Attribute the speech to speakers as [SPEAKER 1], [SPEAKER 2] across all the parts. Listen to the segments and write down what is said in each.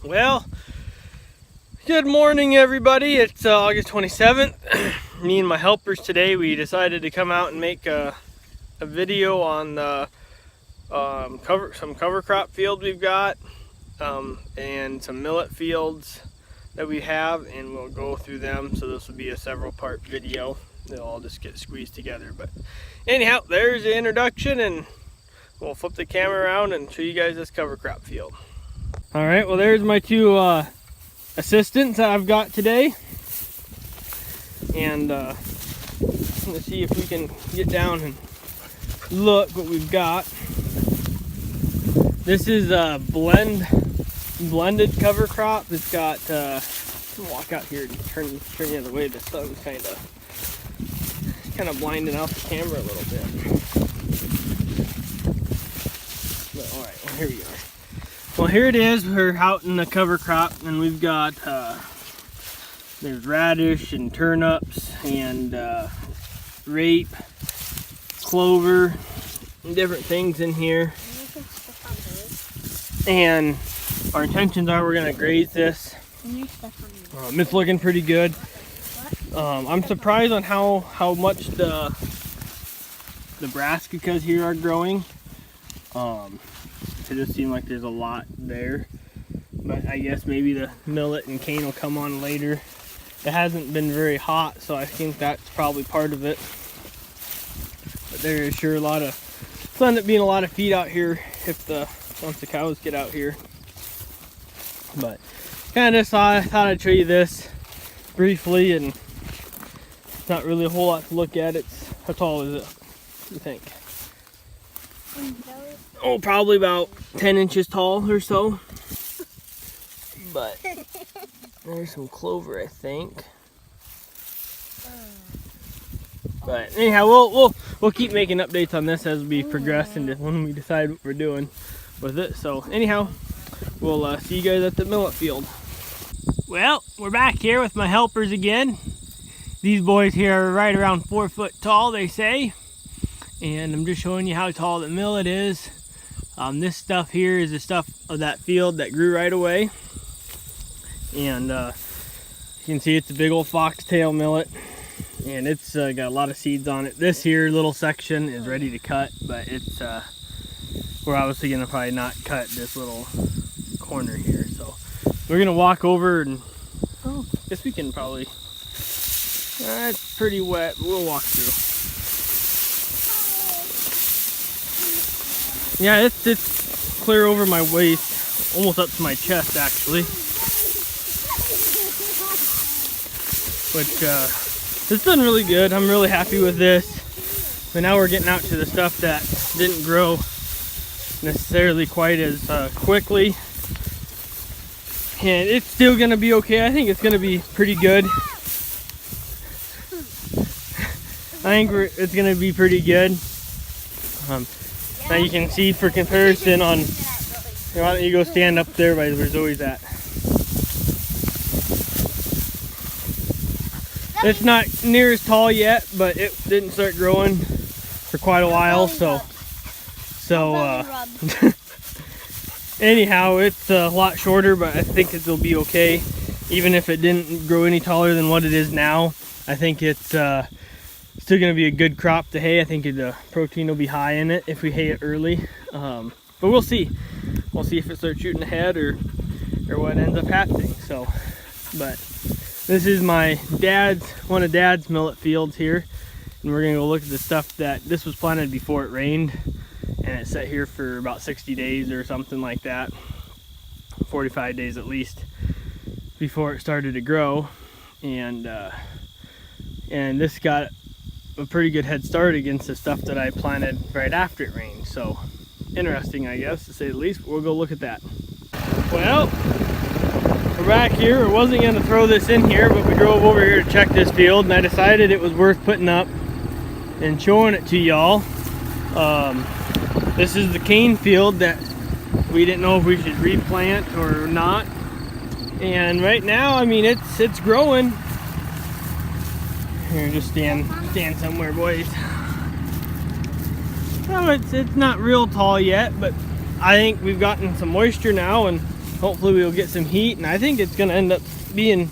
[SPEAKER 1] Well, good morning everybody. It's August 27th. Me and my helpers today, we decided to come out and make a video on the some cover crop field we've got and some millet fields that we have, and we'll go through them. So this will be a several part video. They'll all just get squeezed together. But anyhow, there's the introduction, and we'll flip the camera around and show you guys this cover crop field. All right, well there's my two assistants that I've got today, and let's see if we can get down and look what we've got. This is a blended cover crop. It's got walk out here and turn the other way. The sun's kind of blinding out the camera a little bit. But, all right, well, here we are. Well, here it is. We're out in the cover crop, and we've got there's radish and turnips and rape, clover, and different things in here. And our intentions are we're gonna graze this. It's looking pretty good. I'm surprised on how much the brassicas here are growing. It just seems like there's a lot there, but I guess maybe the millet and cane will come on later. It hasn't been very hot, so I think that's probably part of it. But there is sure a lot of sun up being a lot of feed out here once the cows get out here. But kind of just thought I'd show you this briefly, and it's not really a whole lot to look at. How tall is it, you think? Oh, probably about 10 inches tall or so. But there's some clover, I think. But anyhow, we'll keep making updates on this as we progress and when we decide what we're doing with it. So anyhow, we'll see you guys at the millet field. Well, we're back here with my helpers again. These boys here are right around 4 foot tall, they say. And I'm just showing you how tall the millet is. This stuff here is the stuff of that field that grew right away. And you can see it's a big old foxtail millet. And it's got a lot of seeds on it. This here little section is ready to cut, but it's we're obviously gonna probably not cut this little corner here. So we're gonna walk over and I guess we can probably, it's pretty wet, but we'll walk through. Yeah, it's clear over my waist, almost up to my chest actually. Which it's done really good. I'm really happy with this. But now we're getting out to the stuff that didn't grow necessarily quite as quickly. And it's still gonna be okay. I think it's gonna be pretty good. It's gonna be pretty good. Now you can see for comparison on, why don't you go stand up there by where Zoe's at. It's not near as tall yet, but it didn't start growing for quite a while, so anyhow, it's a lot shorter, but I think it'll be okay. Even if it didn't grow any taller than what it is now, I think it's still going to be a good crop to hay. I think the protein will be high in it if we hay it early. But we'll see. We'll see if it starts shooting ahead or what ends up happening. So, but this is one of Dad's millet fields here, and we're gonna go look at the stuff that this was planted before it rained, and it sat here for about 60 days or something like that, 45 days at least, before it started to grow, and this got a pretty good head start against the stuff that I planted right after it rained. So interesting, I guess, to say the least. But we'll go look at that. Well, we're back here. I wasn't going to throw this in here, but we drove over here to check this field, and I decided it was worth putting up and showing it to y'all. This is the cane field that we didn't know if we should replant or not. And right now, I mean, it's growing. Here, just stand somewhere, boys. Well, it's not real tall yet, but I think we've gotten some moisture now, and hopefully we'll get some heat, and I think it's going to end up being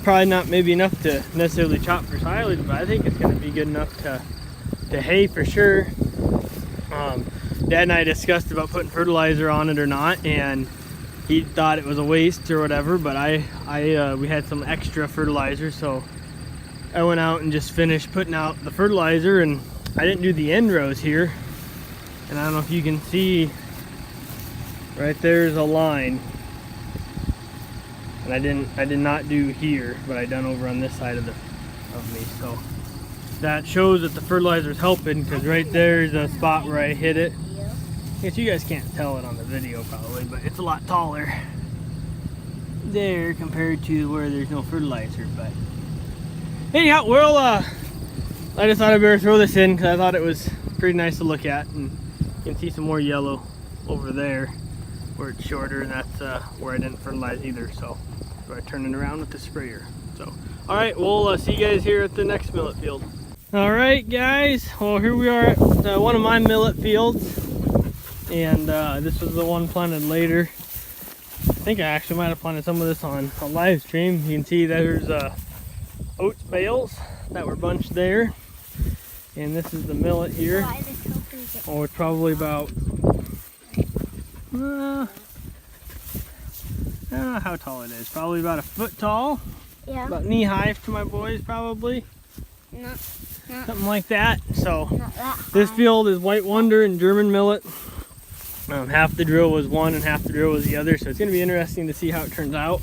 [SPEAKER 1] probably not maybe enough to necessarily chop for silage, but I think it's going to be good enough to hay for sure. Dad and I discussed about putting fertilizer on it or not, and he thought it was a waste or whatever, but we had some extra fertilizer, so I went out and just finished putting out the fertilizer, and I didn't do the end rows here, and I don't know if you can see right there's a line, and I did not do here, but I done over on this side of me. So that shows that the fertilizer is helping, because right there's a spot where I hit it. I guess you guys can't tell it on the video probably, but it's a lot taller there compared to where there's no fertilizer. But anyhow, we'll I just thought I'd better throw this in because I thought it was pretty nice to look at, and you can see some more yellow over there where it's shorter, and that's where I didn't fertilize either, so I turn it around with the sprayer. So all right, we'll see you guys here at the next millet field. All right guys, well here we are at one of my millet fields, and this was the one planted later. I think I actually might have planted some of this on a live stream. You can see there's oats bales that were bunched there, and this is the millet here. Oh, it's probably about I don't know how tall it is. Probably about a foot tall. Yeah. About knee high to my boys, probably. Something like that. So this field is White Wonder and German millet. Half the drill was one and half the drill was the other, so it's going to be interesting to see how it turns out.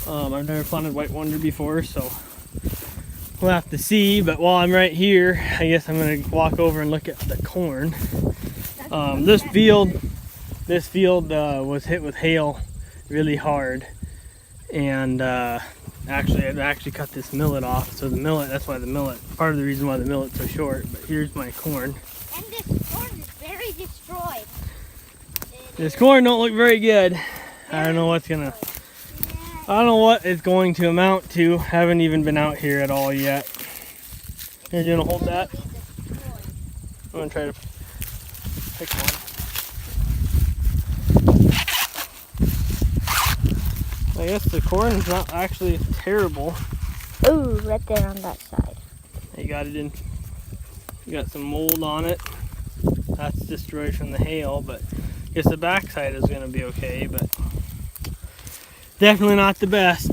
[SPEAKER 1] I've never planted White Wonder before, so we'll have to see. But while I'm right here, I guess I'm going to walk over and look at the corn. This field was hit with hail really hard, and I actually cut this millet off. So the millet, that's why the millet, part of the reason why the millet's so short. But here's my corn.
[SPEAKER 2] And this corn is very destroyed.
[SPEAKER 1] This corn don't look very good. I don't know what it's going to amount to. Haven't even been out here at all yet. Here, you gonna hold that? I'm gonna try to pick one. I guess the corn is not actually terrible.
[SPEAKER 2] Ooh, right there on that side.
[SPEAKER 1] You got some mold on it. That's destroyed from the hail, but I guess the backside is gonna be okay, but definitely not the best.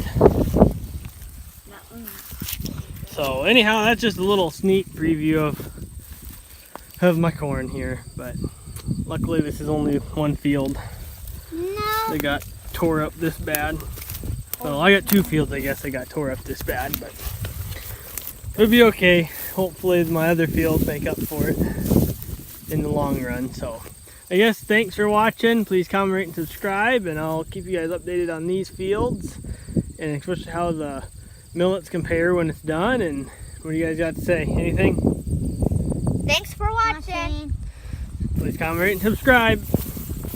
[SPEAKER 1] So anyhow, that's just a little sneak preview of my corn here, but luckily this is only one field.
[SPEAKER 2] No.
[SPEAKER 1] They got tore up this bad. Well, I got two fields, I guess, I got tore up this bad, but it'll be okay. Hopefully my other fields make up for it in the long run. So I guess thanks for watching. Please comment, rate, and subscribe, and I'll keep you guys updated on these fields, and especially how the millets compare when it's done. And what do you guys got to say? Anything?
[SPEAKER 2] Thanks for watching.
[SPEAKER 1] Please comment, rate, and subscribe.